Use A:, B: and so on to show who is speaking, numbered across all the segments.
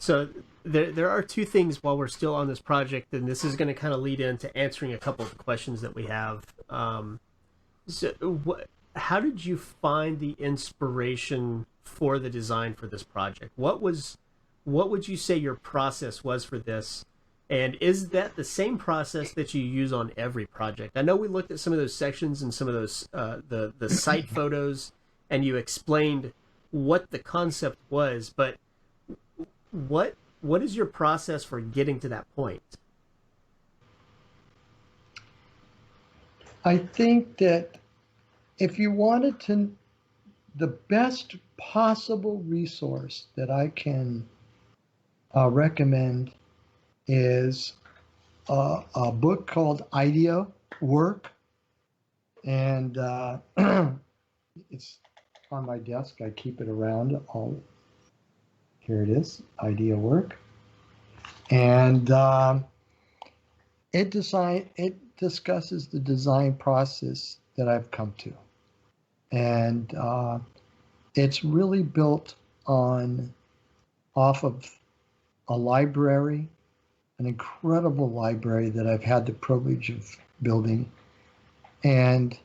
A: So there are two things while we're still on this project, and this is going to kind of lead into answering a couple of the questions that we have. So how did you find the inspiration for the design for this project? What would you say your process was for this? And is that the same process that you use on every project? I know we looked at some of those sections and some of those the site photos, and you explained what the concept was, but what is your process for getting to that point?
B: I think that if you wanted to, the best possible resource that I can recommend is a book called Idea Work, and it's on my desk. I keep it around. Here it is, Idea Work, and it discusses the design process that I've come to, and it's really built off of a library, an incredible library that I've had the privilege of building, and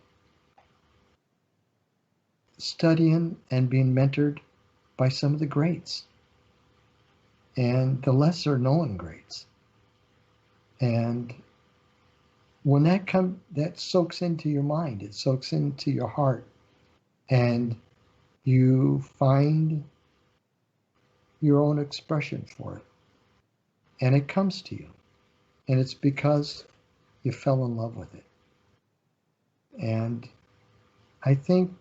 B: studying and being mentored by some of the greats and the lesser known greats. And when that soaks into your mind, it soaks into your heart, and you find your own expression for it. And it comes to you. And it's because you fell in love with it. And I think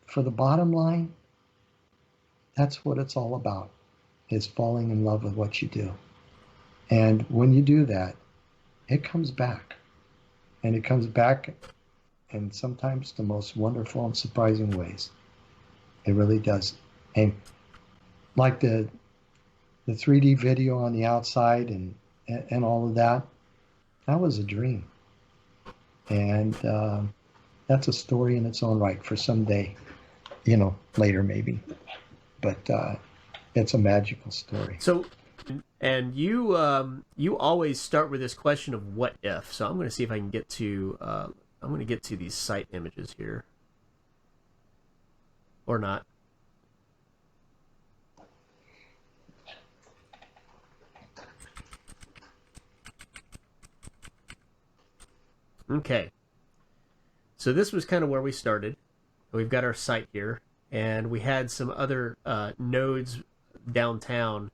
B: for the bottom line, that's what it's all about, is falling in love with what you do. And when you do that, it comes back. And it comes back in sometimes the most wonderful and surprising ways. It really does. And like the 3D video on the outside and all of that, that was a dream. And that's a story in its own right for someday, later maybe. But it's a magical story.
A: So, and you always start with this question of what if. So I'm going to see if I can get to these site images here, or not. Okay. So this was kind of where we started. We've got our site here, and we had some other nodes downtown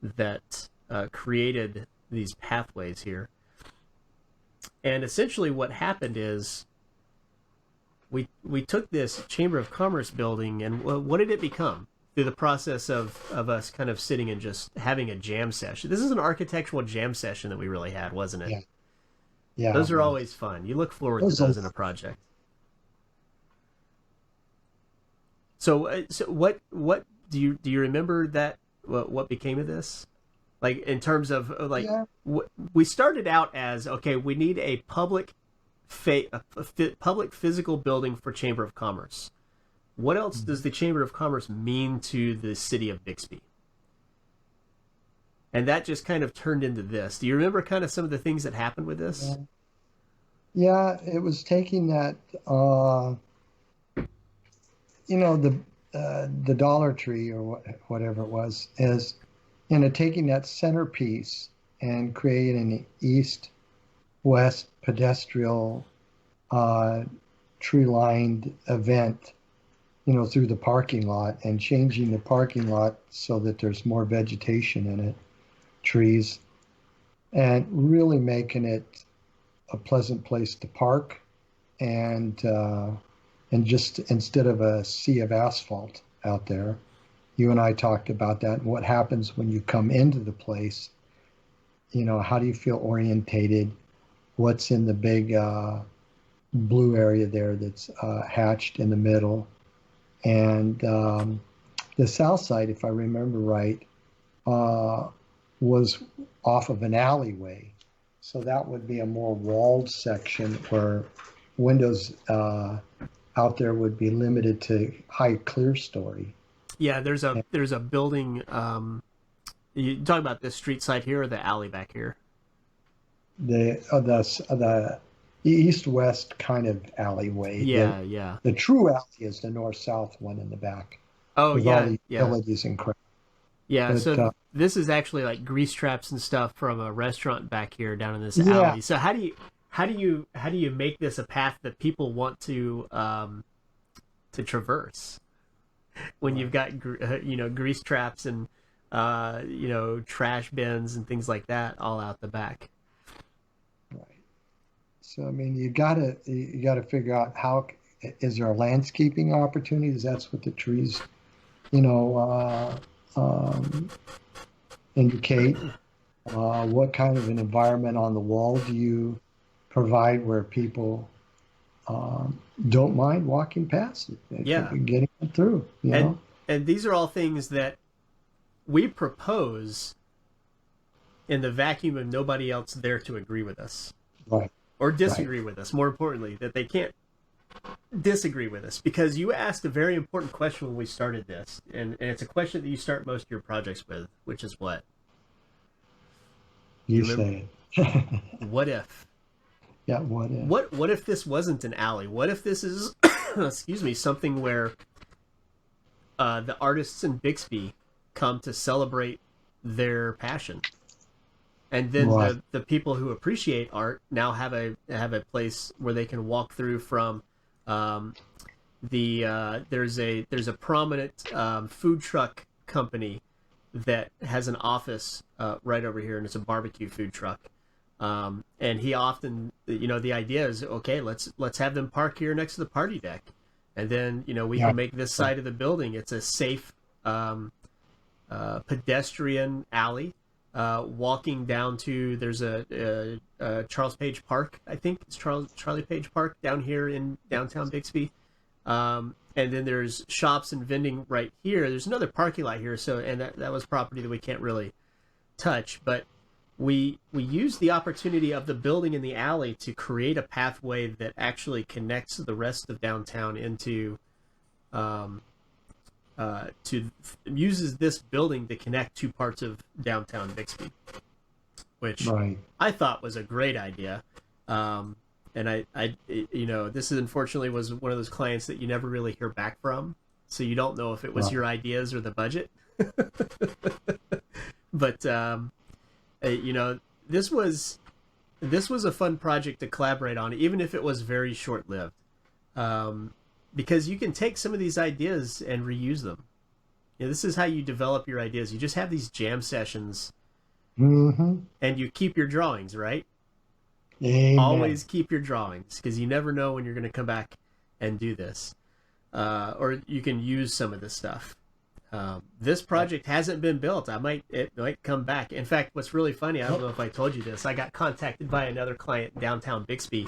A: that created these pathways here. And essentially what happened is we took this Chamber of Commerce building, and what did it become? Through the process of us kind of sitting and just having a jam session. This is an architectural jam session that we really had, wasn't it?
B: Yeah. Yeah,
A: those are always fun. You look forward to those in a project. So what do you remember that what became of this? Like in terms of we started out as, okay, we need a public physical building for Chamber of Commerce. What else does the Chamber of Commerce mean to the city of Bixby? And that just kind of turned into this. Do you remember kind of some of the things that happened with this?
B: Yeah, it was taking that, the Dollar Tree or whatever it was, is, taking that centerpiece and creating an east-west pedestrian tree-lined event, through the parking lot, and changing the parking lot so that there's more vegetation in it, trees, and really making it a pleasant place to park, and just instead of a sea of asphalt out there. You and I talked about that, and what happens when you come into the place. How do you feel orientated? What's in the big blue area there that's hatched in the middle? And the south side, if I remember right, was off of an alleyway. So that would be a more walled section where windows out there would be limited to high clear story.
A: Yeah, there's a building You talking about this street side here or the alley back here?
B: The east-west kind of alleyway.
A: Yeah, yeah.
B: The true alley is the north-south one in the back
A: Oh,
B: with all
A: yeah,
B: the
A: yeah.
B: utilities and crap.
A: Yeah,
B: But
A: so this is actually like grease traps and stuff from a restaurant back here down in this
B: yeah,
A: alley. So how do you make this a path that people want to traverse when you've
B: right,
A: got grease traps and trash bins and things like that all out the back.
B: right. So I mean, you gotta figure out how is there a landscaping opportunity? That's what the trees, you know, indicate. What kind of an environment on the wall do you provide where people don't mind walking past it,
A: Yeah,
B: getting it through? You
A: and
B: know,
A: and these are all things that we propose in the vacuum of nobody else there to agree with us
B: right,
A: or
B: right.
A: disagree with us. More importantly, that they can't disagree with us, because you asked a very important question when we started this, and it's a question that you start most of your projects with, which is what? Do
B: You
A: you remember?
B: say it.
A: What if?
B: Yeah. What if?
A: What if this wasn't an alley? What if this is, excuse me, something where the artists in Bixby come to celebrate their passion, and then
B: Right.
A: the people who appreciate art now have a place where they can walk through from. Um, there's a prominent food truck company that has an office right over here, and it's a barbecue food truck. And he often, the idea is, okay, let's have them park here next to the party deck, and then we
B: Yeah.
A: can make this side of the building. It's a safe pedestrian alley. Walking down to there's a Charles Page Park. I think it's Charlie Page Park down here in downtown Bixby. And then there's shops and vending right here. There's another parking lot here, and that was property that we can't really touch, but we use the opportunity of the building in the alley to create a pathway that actually connects the rest of downtown into uses this building to connect two parts of downtown Bixby, which
B: Right.
A: I thought was a great idea. And this is unfortunately was one of those clients that you never really hear back from, so you don't know if it was
B: Right.
A: your ideas or the budget. But this was a fun project to collaborate on, even if it was very short lived, because you can take some of these ideas and reuse them. This is how you develop your ideas. You just have these jam sessions,
B: Mm-hmm.
A: and you keep your drawings, right?
B: Amen.
A: Always keep your drawings, because you never know when you're going to come back and do this, or you can use some of this stuff. This project hasn't been built. It might come back. In fact, what's really funny, I don't know if I told you this, I got contacted by another client in downtown Bixby